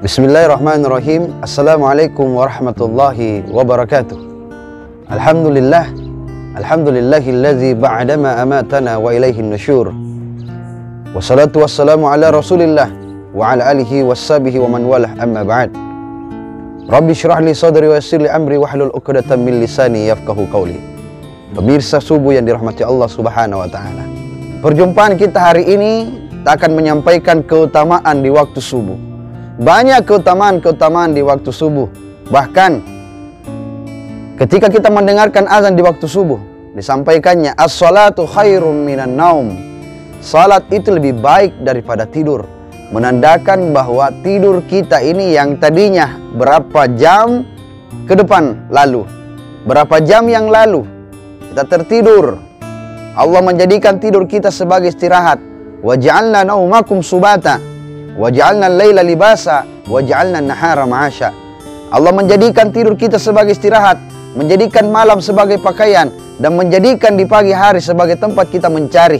Bismillahirrahmanirrahim. Assalamualaikum warahmatullahi wabarakatuh. Alhamdulillahillazi ba'dama amatana wa ilaihin nusyur. Wassalatu wassalamu ala rasulillah wa ala alihi wassabihi wa man walah, amma ba'd. Rabbi syrah li sadri wa yassir li amri wahlul 'uqdatam min lisani yafqahu qawli. Pemirsa subuh yang dirahmati Allah Subhanahu wa taala. Perjumpaan kita hari ini akan menyampaikan keutamaan di waktu subuh. Banyak keutamaan-keutamaan di waktu subuh. Bahkan ketika kita mendengarkan azan di waktu subuh, disampaikannya as-salatu khairum minan naum. Salat itu lebih baik daripada tidur. Menandakan bahwa tidur kita ini yang tadinya berapa jam ke depan lalu, berapa jam yang lalu kita tertidur, Allah menjadikan tidur kita sebagai istirahat. Wa ja'alna naumakum subata wa ja'alna al-laila libasa wa ja'alna an-nahara ma'asha. Allah menjadikan tidur kita sebagai istirahat, menjadikan malam sebagai pakaian, dan menjadikan di pagi hari sebagai tempat kita mencari.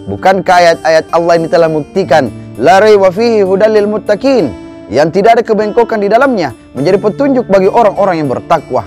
Bukankah ayat-ayat Allah ini telah membuktikan la raiba fihi hudal lil muttaqin, yang tidak ada kebengkokan di dalamnya, menjadi petunjuk bagi orang-orang yang bertakwa.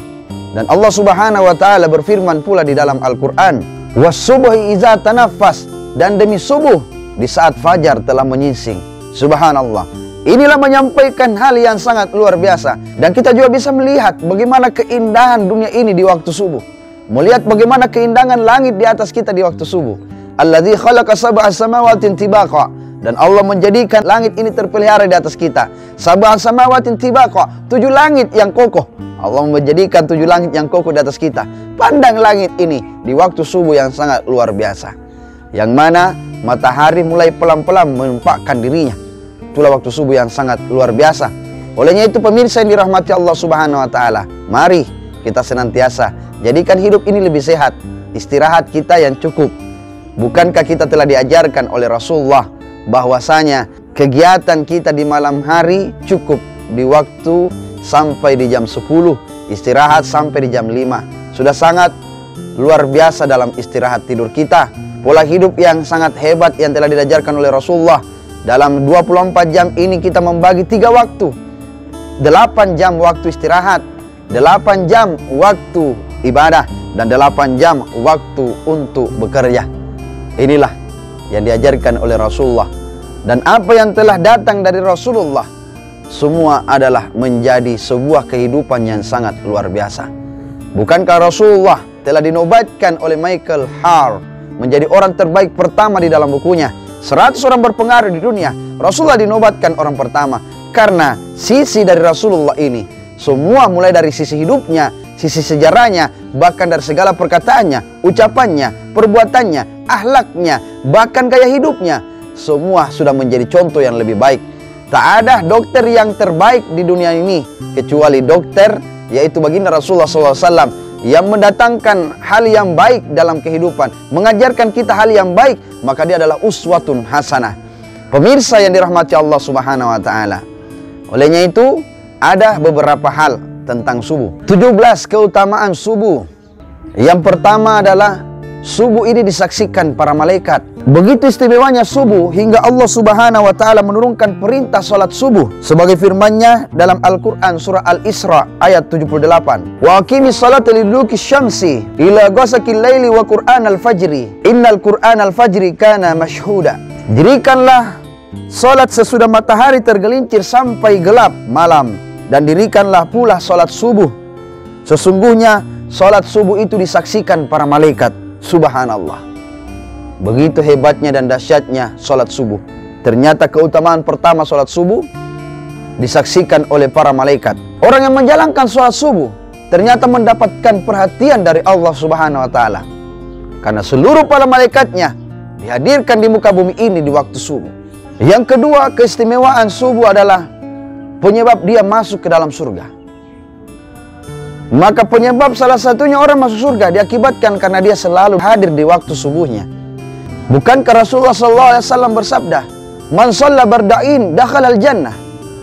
Dan Allah Subhanahu wa taala berfirman pula di dalam Al-Qur'an, was-subhi iza tanaffas, dan demi subuh di saat fajar telah menyingsing. Subhanallah. Inilah menyampaikan hal yang sangat luar biasa. Dan kita juga bisa melihat bagaimana keindahan dunia ini di waktu subuh. Melihat bagaimana keindahan langit di atas kita di waktu subuh. Alladzi khalaqa sab'a samawatin tibaqa. Dan Allah menjadikan langit ini terpelihara di atas kita. Sab'a samawatin tibaqa, 7 langit yang kokoh. Allah menjadikan 7 langit yang kokoh di atas kita. Pandang langit ini di waktu subuh yang sangat luar biasa. Yang mana matahari mulai pelan-pelan menampakkan dirinya. Itulah waktu subuh yang sangat luar biasa. Olehnya itu pemirsa yang dirahmati Allah Subhanahu wa taala, mari kita senantiasa jadikan hidup ini lebih sehat, istirahat kita yang cukup. Bukankah kita telah diajarkan oleh Rasulullah bahwasanya kegiatan kita di malam hari cukup di waktu sampai di jam 10, istirahat sampai di jam 5. Sudah sangat luar biasa dalam istirahat tidur kita. Pola hidup yang sangat hebat yang telah diajarkan oleh Rasulullah. Dalam 24 jam ini kita membagi 3 waktu. 8 jam waktu istirahat, 8 jam waktu ibadah, dan 8 jam waktu untuk bekerja. Inilah yang diajarkan oleh Rasulullah. Dan apa yang telah datang dari Rasulullah, semua adalah menjadi sebuah kehidupan yang sangat luar biasa. Bukankah Rasulullah telah dinobatkan oleh Michael Hart menjadi orang terbaik pertama di dalam bukunya? 100 orang berpengaruh di dunia, Rasulullah dinobatkan orang pertama. Karena sisi dari Rasulullah ini, semua mulai dari sisi hidupnya, sisi sejarahnya, bahkan dari segala perkataannya, ucapannya, perbuatannya, akhlaknya, bahkan gaya hidupnya, semua sudah menjadi contoh yang lebih baik. Tak ada dokter yang terbaik di dunia ini kecuali dokter, yaitu baginda Rasulullah SAW, yang mendatangkan hal yang baik dalam kehidupan, mengajarkan kita hal yang baik, maka dia adalah uswatun hasanah. Pemirsa yang dirahmati Allah Subhanahu wa taala. Olehnya itu ada beberapa hal tentang subuh. 17 keutamaan subuh. Yang pertama adalah subuh ini disaksikan para malaikat. Begitu istimewanya subuh hingga Allah Subhanahu wa taala menurunkan perintah salat subuh sebagai firman-Nya dalam Al-Qur'an surah Al-Isra ayat 78. Wa aqimis salata liduluki syamsi ila ghasaqil laili wa Qur'an al-fajri innal Qur'an al-fajri kana mashhuda. Dirikanlah salat sesudah matahari tergelincir sampai gelap malam, dan dirikanlah pula salat subuh. Sesungguhnya salat subuh itu disaksikan para malaikat. Subhanallah. Begitu hebatnya dan dahsyatnya salat subuh. Ternyata keutamaan pertama salat subuh disaksikan oleh para malaikat. Orang yang menjalankan salat subuh ternyata mendapatkan perhatian dari Allah Subhanahu wa taala. Karena seluruh para malaikatnya dihadirkan di muka bumi ini di waktu subuh. Yang kedua, keistimewaan subuh adalah penyebab dia masuk ke dalam surga. Maka penyebab salah satunya orang masuk surga diakibatkan karena dia selalu hadir di waktu subuhnya. Bukankah Rasulullah SAW bersabda, "Man shalla barda'in dakhalal jannah."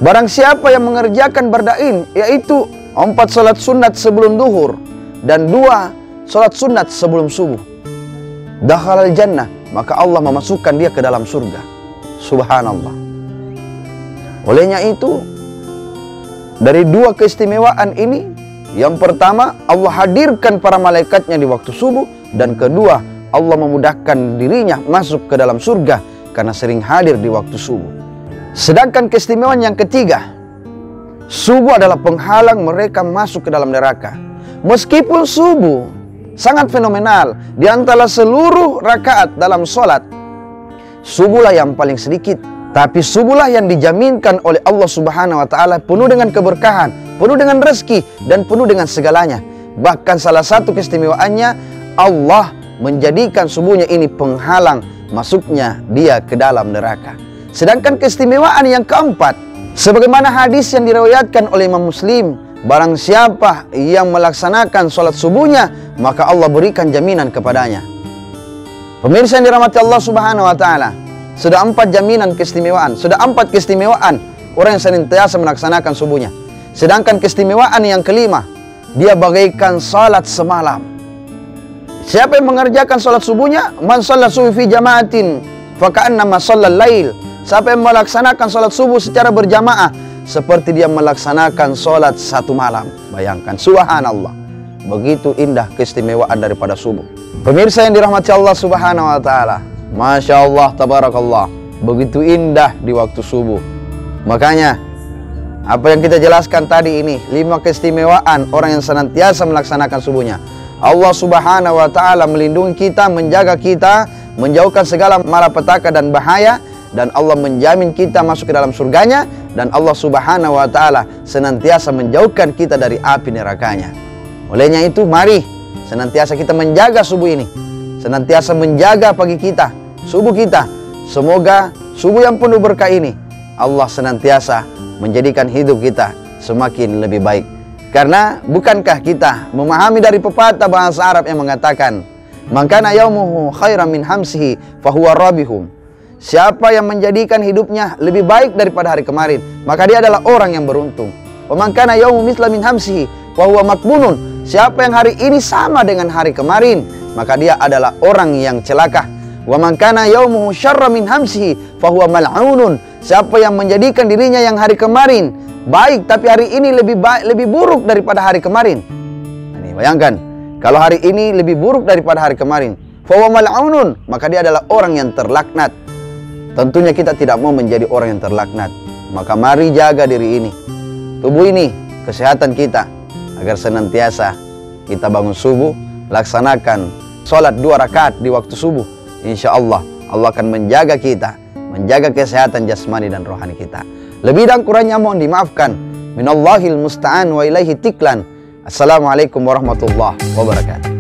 Barang siapa yang mengerjakan barda'in, yaitu 4 salat sunat sebelum duhur dan 2 salat sunat sebelum subuh, dakhalal jannah, maka Allah memasukkan dia ke dalam surga. Subhanallah. Olehnya itu, Dari dua keistimewaan ini, yang pertama Allah hadirkan para malaikatnya di waktu subuh, dan kedua Allah memudahkan dirinya masuk ke dalam surga karena sering hadir di waktu subuh. Sedangkan keistimewaan yang ketiga, subuh adalah penghalang mereka masuk ke dalam neraka. Meskipun subuh sangat fenomenal, di antara seluruh rakaat dalam sholat, subuhlah yang paling sedikit, tapi subuhlah yang dijaminkan oleh Allah Subhanahu wa Ta'ala penuh dengan keberkahan, penuh dengan rezeki, dan penuh dengan segalanya. Bahkan salah satu keistimewaannya, Allah menjadikan subuhnya ini penghalang masuknya dia ke dalam neraka. Sedangkan keistimewaan yang keempat, sebagaimana hadis yang diriwayatkan oleh Imam Muslim, barang siapa yang melaksanakan sholat subuhnya, maka Allah berikan jaminan kepadanya. Pemirsa yang dirahmati Allah Subhanahu wa Ta'ala, sudah 4 jaminan keistimewaan, sudah 4 keistimewaan orang yang senantiasa melaksanakan subuhnya. Sedangkan keistimewaan yang kelima, dia bagaikan salat semalam. Siapa yang mengerjakan salat subuhnya, man shalla subuh fi jama'atin fa ka'annama shallal lail. Siapa yang melaksanakan salat subuh secara berjamaah, seperti dia melaksanakan salat satu malam. Bayangkan, subhanallah, begitu indah keistimewaan daripada subuh. Pemirsa yang dirahmati Allah Subhanahu wa Ta'ala, Masya Allah, tabarakallah, begitu indah di waktu subuh. Makanya apa yang kita jelaskan tadi ini, 5 keistimewaan orang yang senantiasa melaksanakan subuhnya. Allah Subhanahu wa Ta'ala melindungi kita, menjaga kita, menjauhkan segala malapetaka dan bahaya, dan Allah menjamin kita masuk ke dalam surganya, dan Allah Subhanahu wa Ta'ala senantiasa menjauhkan kita dari api nerakanya. Olehnya itu, mari senantiasa kita menjaga subuh ini, senantiasa menjaga pagi kita, subuh kita. Semoga subuh yang penuh berkah ini Allah senantiasa menjadikan hidup kita semakin lebih baik. Karena bukankah kita memahami dari pepatah bahasa Arab yang mengatakan, man kana yaumuhu khairan min hamsihi fahuwa rabihum. Siapa yang menjadikan hidupnya lebih baik daripada hari kemarin, maka dia adalah orang yang beruntung. Wa man kana yaumu mithla min hamsihi fahuwa makbunun. Siapa yang hari ini sama dengan hari kemarin, maka dia adalah orang yang celaka. Wa man kana yaumuhu syarra min hamsihi fahuwa mal'unun. Siapa yang menjadikan dirinya yang hari kemarin baik, tapi hari ini lebih buruk daripada hari kemarin. Ini bayangkan, kalau hari ini lebih buruk daripada hari kemarin, fahuwa mal'unun, maka dia adalah orang yang terlaknat. Tentunya kita tidak mau menjadi orang yang terlaknat. Maka mari jaga diri ini, tubuh ini, kesehatan kita, agar senantiasa kita bangun subuh, laksanakan sholat 2 rakaat di waktu subuh. Insya Allah, Allah akan menjaga kita, menjaga kesehatan jasmani dan rohani kita. Lebih dan kurangnya mohon dimaafkan. Minallahil musta'an wa ilaihi tiklan. Assalamualaikum warahmatullahi wabarakatuh.